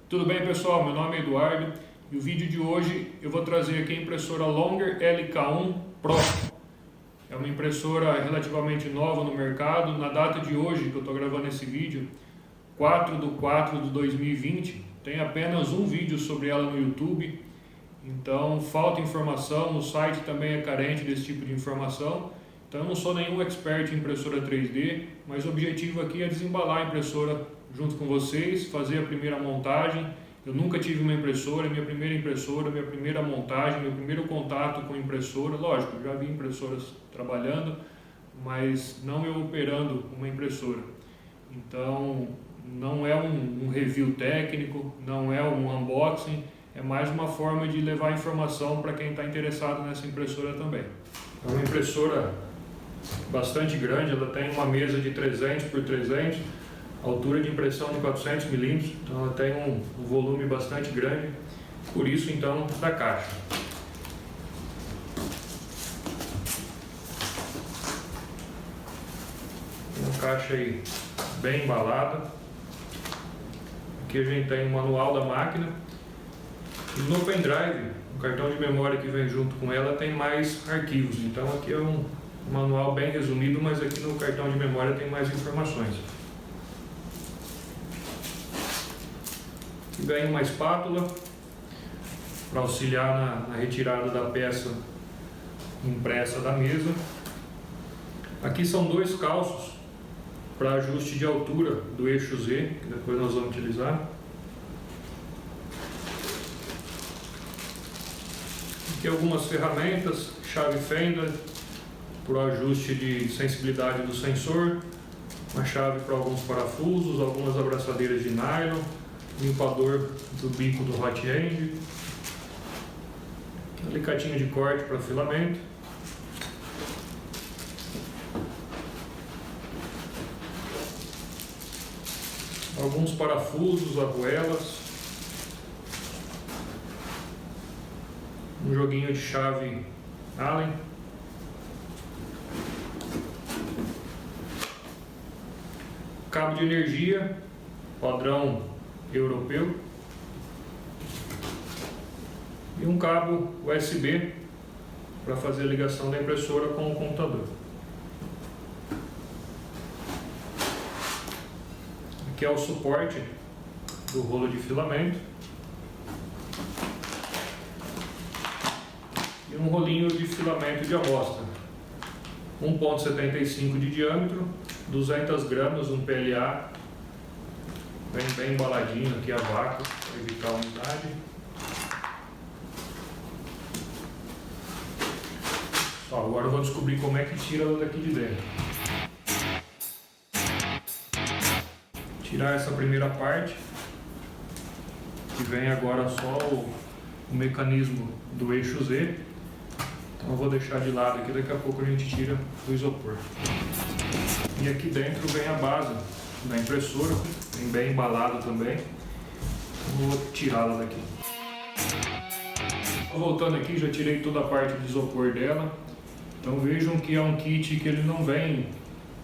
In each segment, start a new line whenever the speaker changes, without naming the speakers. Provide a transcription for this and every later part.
Tudo bem, pessoal? Meu nome é Eduardo e o vídeo de hoje eu vou trazer aqui a impressora Longer LK1 Pro. É uma impressora relativamente nova no mercado. Na data de hoje que eu estou gravando esse vídeo, 4/4/2020, tem apenas um vídeo sobre ela no YouTube. Então falta informação, o site também é carente desse tipo de informação. Então eu não sou nenhum expert em impressora 3D, mas o objetivo aqui é desembalar a impressora junto com vocês, fazer a primeira montagem. Eu nunca tive uma impressora, minha primeira montagem, meu primeiro contato com impressora. Lógico, eu já vi impressoras trabalhando, mas não eu operando uma impressora. Então não é um review técnico, não é um unboxing, é mais uma forma de levar informação para quem está interessado nessa impressora também. É uma impressora bastante grande, ela tem uma mesa de 300 por 300, altura de impressão de 400 milímetros, então ela tem um volume bastante grande, por isso então da caixa. Uma caixa aí bem embalada. Aqui a gente tem o manual da máquina e no pendrive, o cartão de memória que vem junto com ela tem mais arquivos, então aqui é um manual bem resumido, mas aqui no cartão de memória tem mais informações. Aqui vem uma espátula para auxiliar na retirada da peça impressa da mesa. Aqui são dois calços para ajuste de altura do eixo Z, que depois nós vamos utilizar. Aqui algumas ferramentas, chave fenda para o ajuste de sensibilidade do sensor, uma chave para alguns parafusos, algumas abraçadeiras de nylon, limpador do bico do hot end, alicatinho de corte para filamento, alguns parafusos, argoelas, um joguinho de chave Allen, cabo de energia padrão europeu e um cabo USB para fazer a ligação da impressora com o computador. Aqui é o suporte do rolo de filamento e um rolinho de filamento de amostra, 1,75 de diâmetro, 200 gramas, um PLA, bem embaladinho aqui a vácuo para evitar a umidade. Agora eu vou descobrir como é que tira ela daqui de dentro. Tirar essa primeira parte, que vem agora só o mecanismo do eixo Z. Então eu vou deixar de lado aqui, daqui a pouco a gente tira o isopor. E aqui dentro vem a base da impressora, bem embalado também. Vou tirá-la daqui. Voltando aqui, já tirei toda a parte de isopor dela. Então vejam que é um kit que ele não vem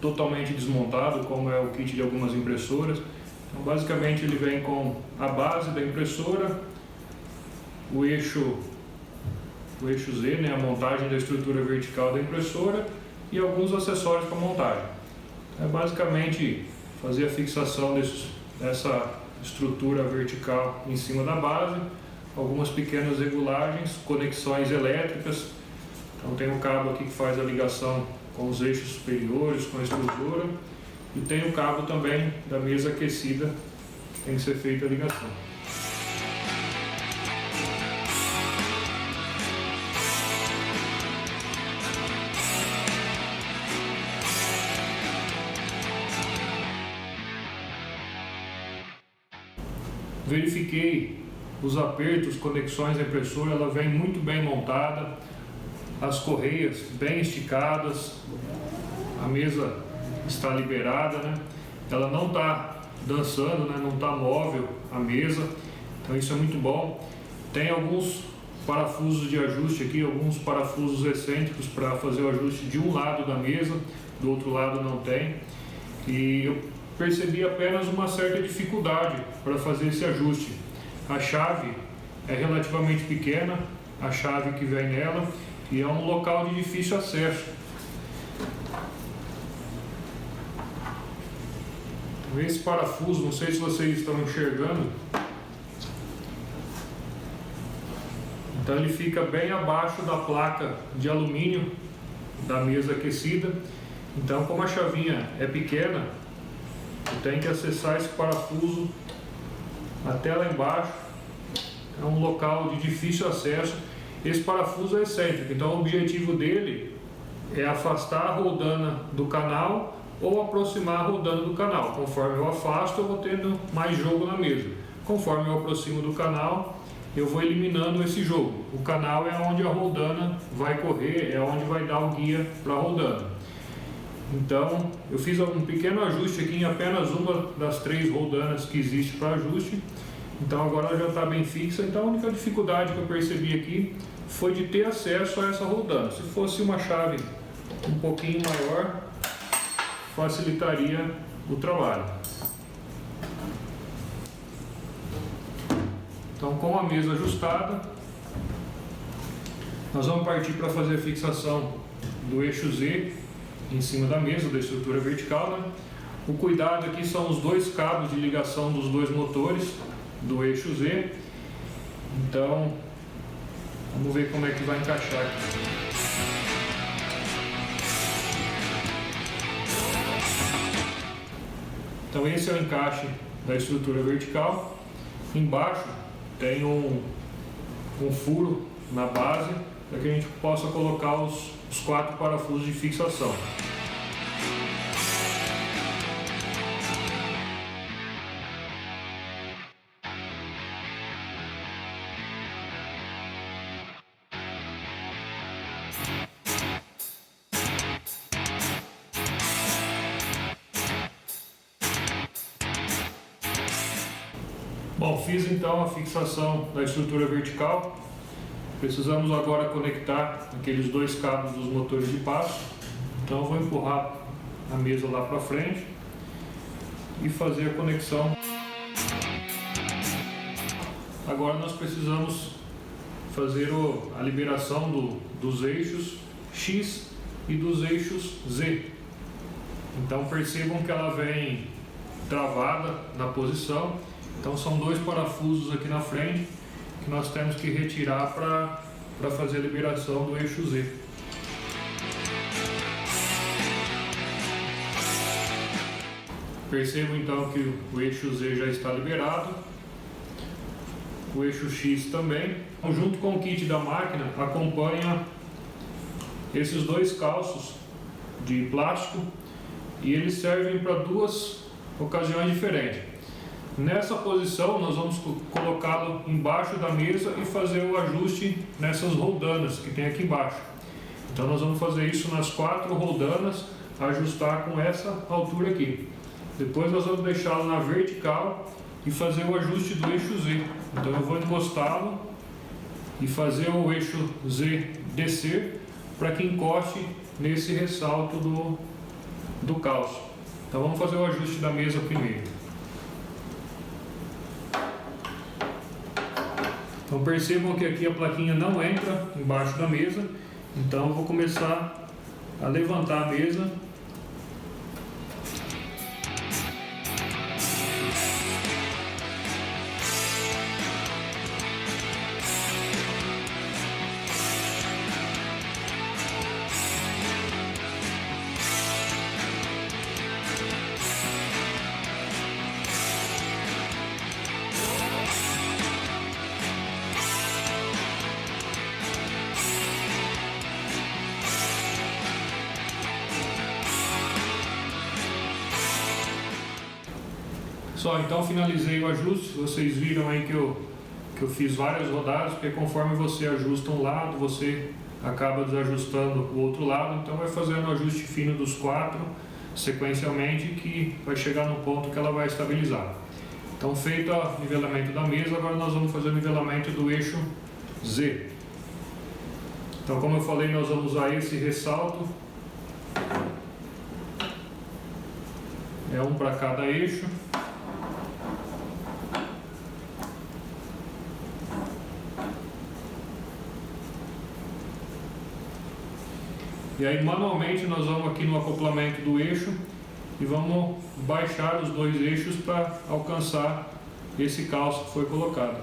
totalmente desmontado, como é o kit de algumas impressoras. Então basicamente ele vem com a base da impressora, o eixo Z, né, a montagem da estrutura vertical da impressora e alguns acessórios para montagem. É basicamente fazer a fixação dessa estrutura vertical em cima da base, algumas pequenas regulagens, conexões elétricas. Então tem um cabo aqui que faz a ligação com os eixos superiores, com a extrusora, e tem o cabo também da mesa aquecida, que tem que ser feita a ligação. Verifiquei os apertos, conexões da impressora, ela vem muito bem montada, as correias bem esticadas, a mesa está liberada, né? Ela não está dançando, né? Não está móvel a mesa, então isso é muito bom. Tem alguns parafusos de ajuste aqui, alguns parafusos excêntricos para fazer o ajuste de um lado da mesa, do outro lado não tem, e eu percebi apenas uma certa dificuldade para fazer esse ajuste. A chave é relativamente pequena, a chave que vem nela, e é um local de difícil acesso. Esse parafuso, não sei se vocês estão enxergando, então ele fica bem abaixo da placa de alumínio da mesa aquecida. Então, como a chavinha é pequena, eu tenho que acessar esse parafuso até lá embaixo. É um local de difícil acesso. Esse parafuso é excêntrico, então o objetivo dele é afastar a roldana do canal ou aproximar a roldana do canal. Conforme eu afasto, eu vou tendo mais jogo na mesa. Conforme eu aproximo do canal, eu vou eliminando esse jogo. O canal é onde a roldana vai correr, é onde vai dar o guia para a roldana. Então, eu fiz um pequeno ajuste aqui em apenas uma das 3 roldanas que existe para ajuste. Então agora ela já está bem fixa. Então a única dificuldade que eu percebi aqui foi de ter acesso a essa roldana. Se fosse uma chave um pouquinho maior, facilitaria o trabalho. Então, com a mesa ajustada, nós vamos partir para fazer a fixação do eixo Z em cima da mesa, da estrutura vertical, né? O cuidado aqui são os 2 cabos de ligação dos 2 motores do eixo Z. Então, vamos ver como é que vai encaixar aqui. Então esse é o encaixe da estrutura vertical. Embaixo tem um furo na base para que a gente possa colocar os 4 parafusos de fixação. Bom, fiz então a fixação da estrutura vertical. Precisamos agora conectar aqueles 2 cabos dos motores de passo. Então eu vou empurrar a mesa lá para frente e fazer a conexão. Agora nós precisamos fazer a liberação dos eixos X e dos eixos Z. Então percebam que ela vem travada na posição. Então são 2 parafusos aqui na frente que nós temos que retirar para fazer a liberação do eixo Z. Percebam então que o eixo Z já está liberado, o eixo X também. Junto com o kit da máquina acompanha esses 2 calços de plástico e eles servem para 2 ocasiões diferentes. Nessa posição nós vamos colocá-lo embaixo da mesa e fazer o ajuste nessas roldanas que tem aqui embaixo. Então nós vamos fazer isso nas 4 roldanas, ajustar com essa altura aqui. Depois nós vamos deixá-lo na vertical e fazer o ajuste do eixo Z. Então eu vou encostá-lo e fazer o eixo Z descer para que encoste nesse ressalto do calço. Então vamos fazer o ajuste da mesa primeiro. Então percebam que aqui a plaquinha não entra embaixo da mesa. Então eu vou começar a levantar a mesa. Só, então finalizei o ajuste. Vocês viram aí que eu fiz várias rodadas, porque conforme você ajusta um lado, você acaba desajustando o outro lado. Então vai fazendo o ajuste fino dos 4 sequencialmente, que vai chegar no ponto que ela vai estabilizar. Então feito o nivelamento da mesa, agora nós vamos fazer o nivelamento do eixo Z. Então, como eu falei, nós vamos usar esse ressalto. É um para cada eixo. E aí manualmente nós vamos aqui no acoplamento do eixo e vamos baixar os dois eixos para alcançar esse calço que foi colocado.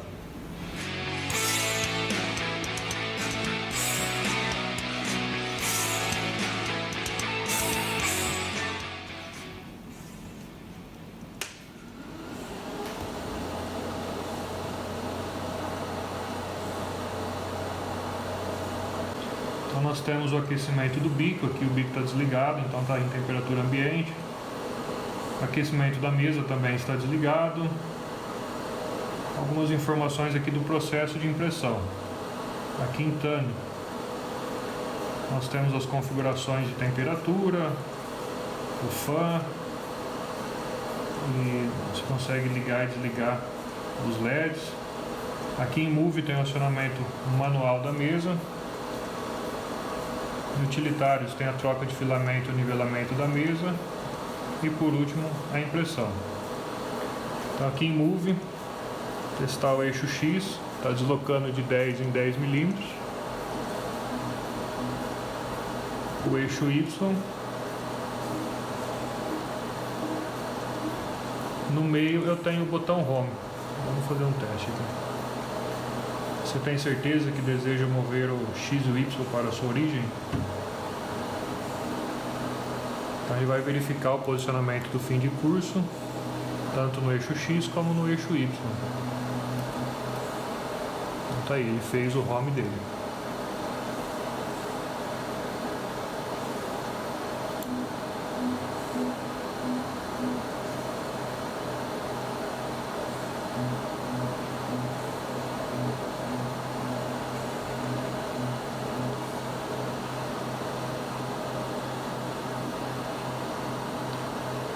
Então nós temos o aquecimento do bico, aqui o bico está desligado, então está em temperatura ambiente. O aquecimento da mesa também está desligado. Algumas informações aqui do processo de impressão. Aqui em Tânio nós temos as configurações de temperatura, o fã, e você consegue ligar e desligar os LEDs. Aqui em Move tem o acionamento manual da mesa. Em utilitários tem a troca de filamento e o nivelamento da mesa. E por último, a impressão. Então aqui em Move, testar o eixo X, está deslocando de 10 em 10 milímetros. O eixo Y. No meio eu tenho o botão Home. Vamos fazer um teste aqui. Você tem certeza que deseja mover o X e o Y para a sua origem? Então ele vai verificar o posicionamento do fim de curso, tanto no eixo X como no eixo Y. Então tá aí, ele fez o home dele.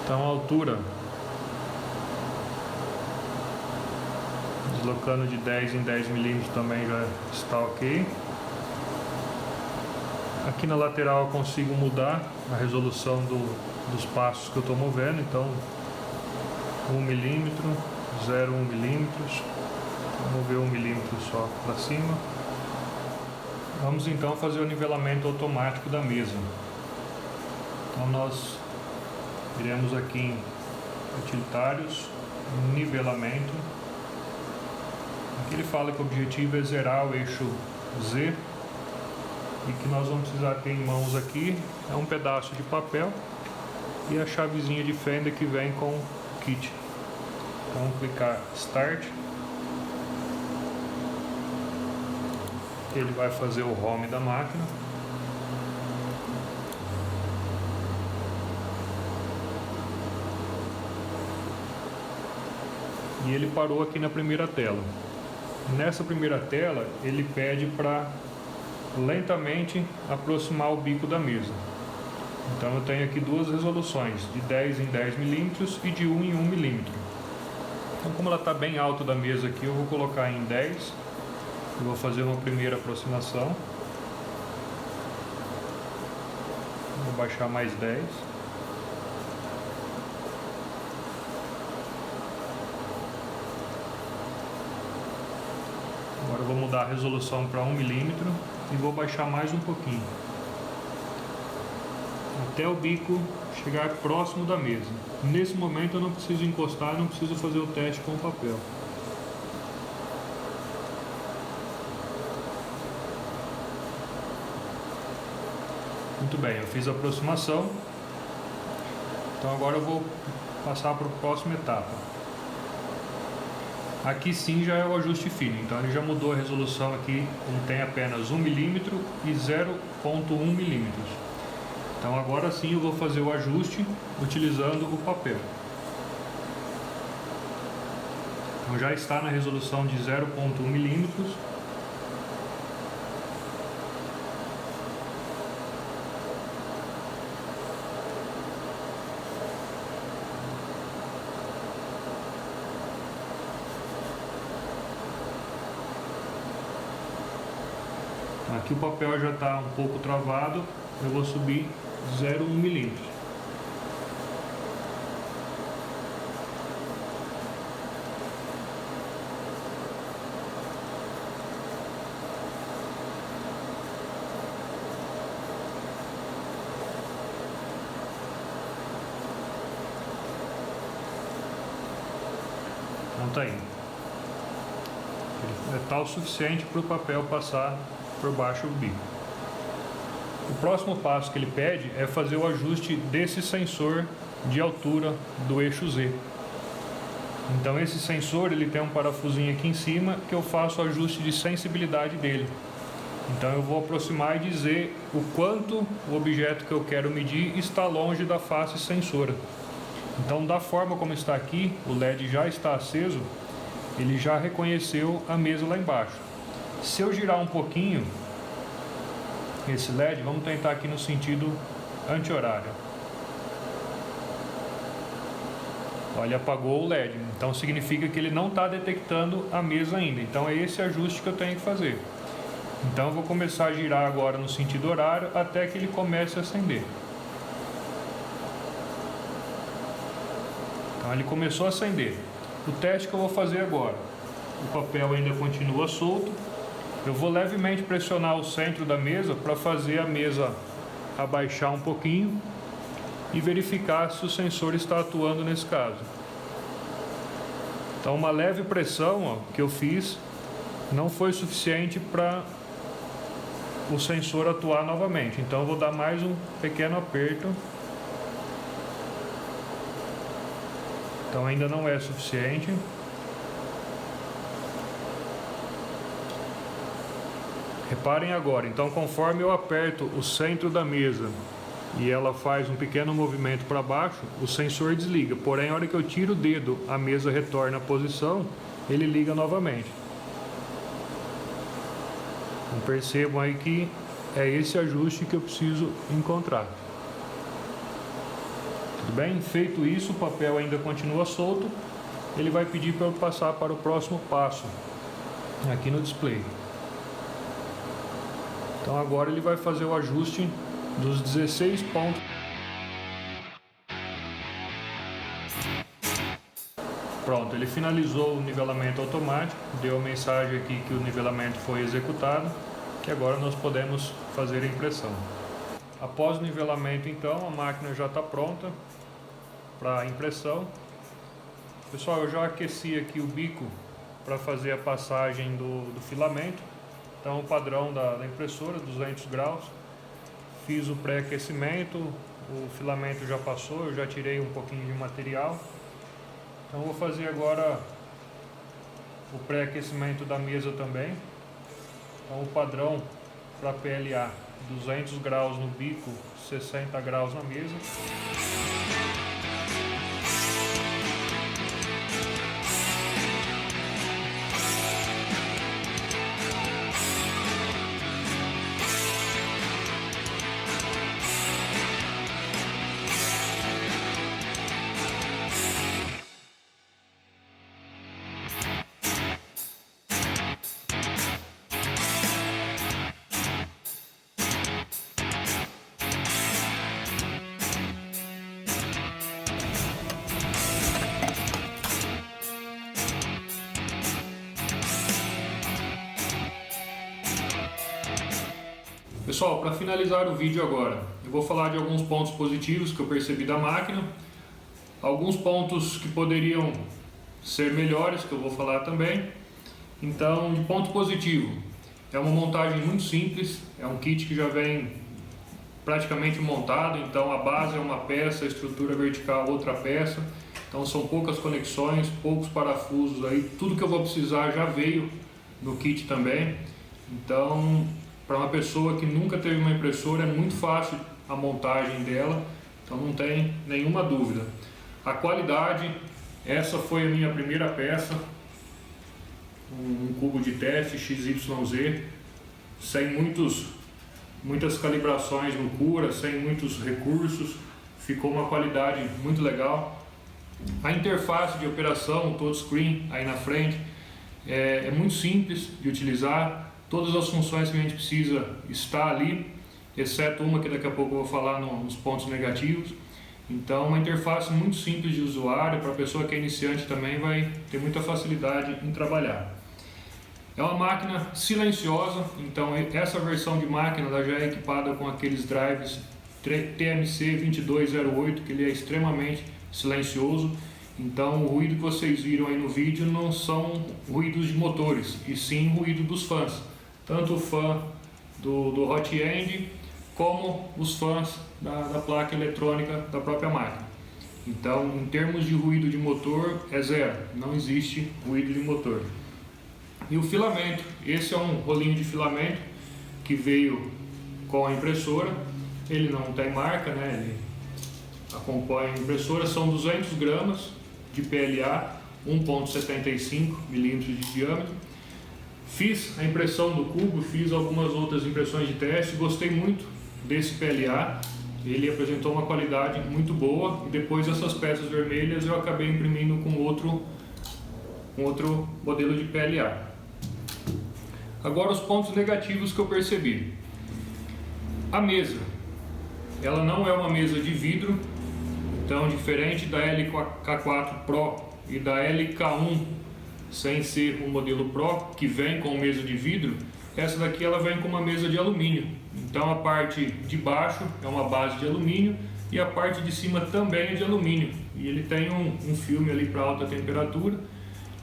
Então a altura, deslocando de 10 em 10 milímetros também já está ok. Aqui na lateral eu consigo mudar a resolução dos passos que eu estou movendo, então 1 milímetro, 0,1 milímetros, vou mover 1 milímetro só para cima. Vamos então fazer o nivelamento automático da mesa. Então nós iremos aqui em utilitários, nivelamento. Aqui ele fala que o objetivo é zerar o eixo Z e que nós vamos precisar ter em mãos aqui é um pedaço de papel e a chavezinha de fenda que vem com o kit. Então vamos clicar Start. Ele vai fazer o home da máquina. E ele parou aqui na primeira tela. Nessa primeira tela, ele pede para lentamente aproximar o bico da mesa. Então eu tenho aqui duas resoluções, de 10 em 10 milímetros e de 1 em 1 milímetro. Então como ela está bem alto da mesa aqui, eu vou colocar em 10. Eu vou fazer uma primeira aproximação. Vou baixar mais 10. Agora eu vou mudar a resolução para 1 milímetro e vou baixar mais um pouquinho, até o bico chegar próximo da mesa. Nesse momento eu não preciso encostar, não preciso fazer o teste com o papel. Muito bem, eu fiz a aproximação. Então agora eu vou passar para a próxima etapa. Aqui sim já é o ajuste fino, então ele já mudou a resolução aqui, ele tem apenas 1 milímetro e 0,1 milímetros. Então agora sim eu vou fazer o ajuste utilizando o papel. Então já está na resolução de 0,1 milímetros. Aqui o papel já está um pouco travado, eu vou subir 0,1 milímetros. tá aí. Ele é tal o suficiente para o papel passar por baixo do bico. O próximo passo que ele pede é fazer o ajuste desse sensor de altura do eixo Z. Então esse sensor ele tem um parafusinho aqui em cima que eu faço o ajuste de sensibilidade dele. Então eu vou aproximar e dizer o quanto o objeto que eu quero medir está longe da face sensora. Então da forma como está aqui, o LED já está aceso, ele já reconheceu a mesa lá embaixo. Se eu girar um pouquinho esse LED, vamos tentar aqui no sentido anti-horário. Olha, apagou o LED, então significa que ele não está detectando a mesa ainda. Então é esse ajuste que eu tenho que fazer. Então eu vou começar a girar agora no sentido horário até que ele comece a acender. Então ele começou a acender. O teste que eu vou fazer agora, o papel ainda continua solto. Eu vou levemente pressionar o centro da mesa para fazer a mesa abaixar um pouquinho e verificar se o sensor está atuando nesse caso. Então uma leve pressão que eu fiz não foi suficiente para o sensor atuar novamente. Então eu vou dar mais um pequeno aperto. Então ainda não é suficiente. Reparem agora, então conforme eu aperto o centro da mesa e ela faz um pequeno movimento para baixo, o sensor desliga. Porém, a hora que eu tiro o dedo, a mesa retorna à posição, ele liga novamente. Então, percebam aí que é esse ajuste que eu preciso encontrar. Tudo bem? Feito isso, o papel ainda continua solto. Ele vai pedir para eu passar para o próximo passo aqui no display. Então agora ele vai fazer o ajuste dos 16 pontos. Pronto, ele finalizou o nivelamento automático, deu a mensagem aqui que o nivelamento foi executado, que agora nós podemos fazer a impressão. Após o nivelamento, então, a máquina já está pronta para a impressão. Pessoal, eu já aqueci aqui o bico para fazer a passagem do filamento. Então, o padrão da impressora, 200 graus. Fiz o pré-aquecimento, o filamento já passou, eu já tirei um pouquinho de material. Então, vou fazer agora o pré-aquecimento da mesa também. Então, o padrão para PLA, 200 graus no bico, 60 graus na mesa. Pessoal, para finalizar o vídeo agora, eu vou falar de alguns pontos positivos que eu percebi da máquina, alguns pontos que poderiam ser melhores, que eu vou falar também. Então, de ponto positivo, é uma montagem muito simples, é um kit que já vem praticamente montado, então a base é uma peça, a estrutura vertical outra peça, então são poucas conexões, poucos parafusos aí, tudo que eu vou precisar já veio no kit também. Então, para uma pessoa que nunca teve uma impressora, é muito fácil a montagem dela, então não tem nenhuma dúvida. A qualidade, essa foi a minha primeira peça, um cubo de teste XYZ, sem muitas calibrações no Cura, sem muitos recursos, ficou uma qualidade muito legal. A interface de operação, o touchscreen aí na frente, é muito simples de utilizar. Todas as funções que a gente precisa está ali, exceto uma que daqui a pouco eu vou falar nos pontos negativos. Então, uma interface muito simples de usuário, para a pessoa que é iniciante também vai ter muita facilidade em trabalhar. É uma máquina silenciosa, então essa versão de máquina ela já é equipada com aqueles drives TMC 2208, que ele é extremamente silencioso. Então o ruído que vocês viram aí no vídeo não são ruídos de motores, e sim ruído dos fãs. Tanto o fã do hot end, como os fãs da placa eletrônica da própria máquina. Então, em termos de ruído de motor, é zero, não existe ruído de motor. E o filamento, esse é um rolinho de filamento que veio com a impressora, ele não tem marca, né? Ele acompanha a impressora, são 200 gramas de PLA, 1,75 milímetros de diâmetro. Fiz a impressão do cubo, fiz algumas outras impressões de teste, gostei muito desse PLA, ele apresentou uma qualidade muito boa, e depois essas peças vermelhas eu acabei imprimindo com outro modelo de PLA. Agora os pontos negativos que eu percebi. A mesa, ela não é uma mesa de vidro, então diferente da LK4 Pro e da LK1, sem ser um modelo Pro, que vem com mesa de vidro, essa daqui ela vem com uma mesa de alumínio. Então a parte de baixo é uma base de alumínio e a parte de cima também é de alumínio. E ele tem um filme ali para alta temperatura.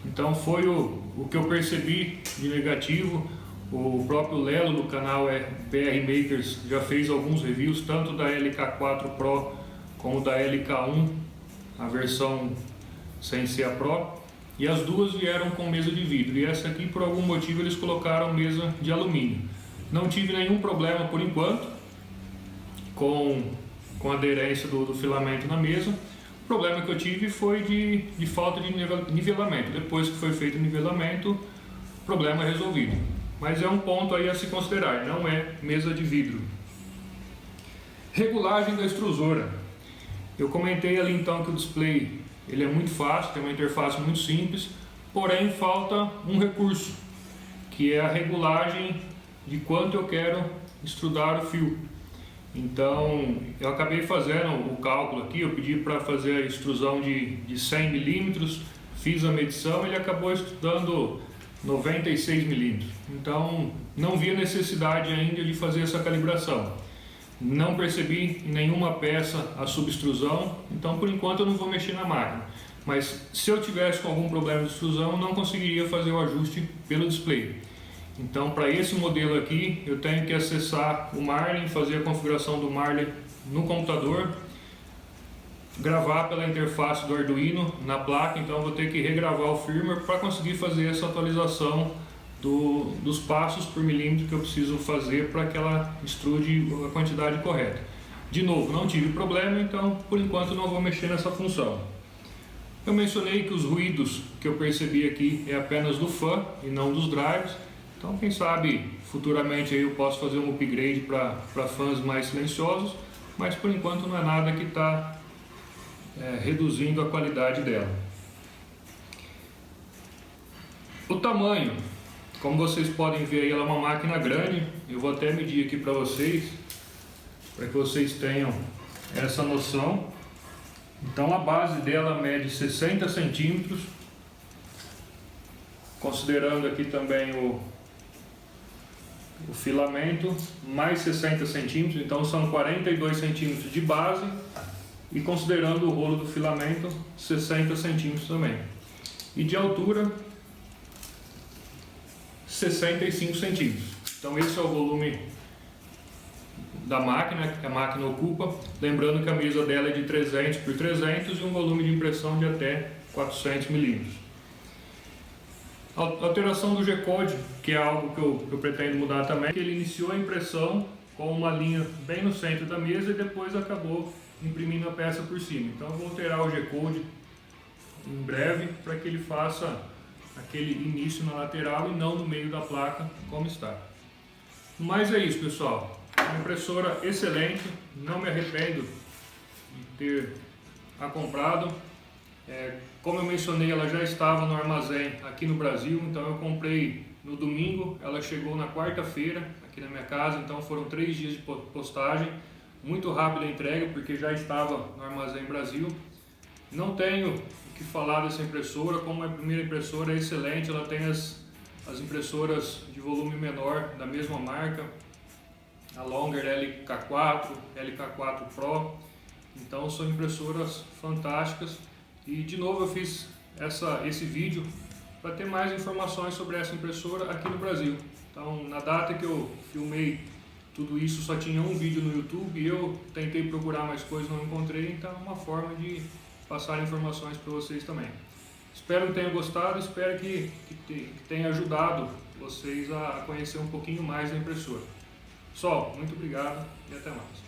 Então foi o que eu percebi de negativo. O próprio Lelo do canal BR Makers já fez alguns reviews, tanto da LK4 Pro como da LK1, a versão sem ser a Pro. E as duas vieram com mesa de vidro, e essa aqui por algum motivo eles colocaram mesa de alumínio. Não tive nenhum problema por enquanto com a aderência do filamento na mesa. O problema que eu tive foi de falta de nivelamento. Depois que foi feito o nivelamento, problema resolvido. Mas é um ponto aí a se considerar, não é mesa de vidro. Regulagem da extrusora. Eu comentei ali então que o display ele é muito fácil, tem uma interface muito simples, porém falta um recurso, que é a regulagem de quanto eu quero extrudar o fio. Então eu acabei fazendo o cálculo aqui, eu pedi para fazer a extrusão de 100 milímetros, fiz a medição e ele acabou extrudando 96 milímetros. Então não vi a necessidade ainda de fazer essa calibração. Não percebi em nenhuma peça a subextrusão, então por enquanto eu não vou mexer na máquina. Mas se eu tivesse com algum problema de extrusão, eu não conseguiria fazer o ajuste pelo display. Então para esse modelo aqui, eu tenho que acessar o Marlin, fazer a configuração do Marlin no computador, gravar pela interface do Arduino na placa, então eu vou ter que regravar o firmware para conseguir fazer essa atualização dos passos por milímetro que eu preciso fazer para que ela extrude a quantidade correta. De novo, não tive problema, então por enquanto não vou mexer nessa função. Eu mencionei que os ruídos que eu percebi aqui é apenas do fã e não dos drives, então quem sabe futuramente aí eu posso fazer um upgrade para fãs mais silenciosos, mas por enquanto não é nada que está reduzindo a qualidade dela. O tamanho. Como vocês podem ver aí, ela é uma máquina grande. Eu vou até medir aqui para vocês que vocês tenham essa noção. Então a base dela mede 60 centímetros, considerando aqui também o filamento, mais 60 centímetros, então são 42 centímetros de base, e considerando o rolo do filamento, 60 centímetros também. E de altura, 65 centímetros. Então esse é o volume da máquina que a máquina ocupa, lembrando que a mesa dela é de 300 por 300 e um volume de impressão de até 400 milímetros. A alteração do G-Code, que é algo que eu pretendo mudar também, que ele iniciou a impressão com uma linha bem no centro da mesa e depois acabou imprimindo a peça por cima. Então eu vou alterar o G-Code em breve para que ele faça aquele início na lateral e não no meio da placa como está. Mas é isso, pessoal. Uma impressora excelente, não me arrependo de ter a comprado. Como eu mencionei, ela já estava no armazém aqui no Brasil, então eu comprei no domingo, ela chegou na quarta-feira aqui na minha casa, então foram 3 dias de postagem, muito rápida a entrega porque já estava no armazém Brasil. Não tenho o que falar dessa impressora, como a primeira impressora é excelente, ela tem as impressoras de volume menor da mesma marca, a Longer LK4, LK4 Pro, então são impressoras fantásticas E de novo eu fiz esse vídeo para ter mais informações sobre essa impressora aqui no Brasil. Então, na data que eu filmei tudo isso, só tinha um vídeo no YouTube e eu tentei procurar mais coisas, não encontrei, então é uma forma de passar informações para vocês também. Espero que tenham gostado, espero que tenha ajudado vocês a conhecer um pouquinho mais da impressora. Pessoal, muito obrigado e até mais.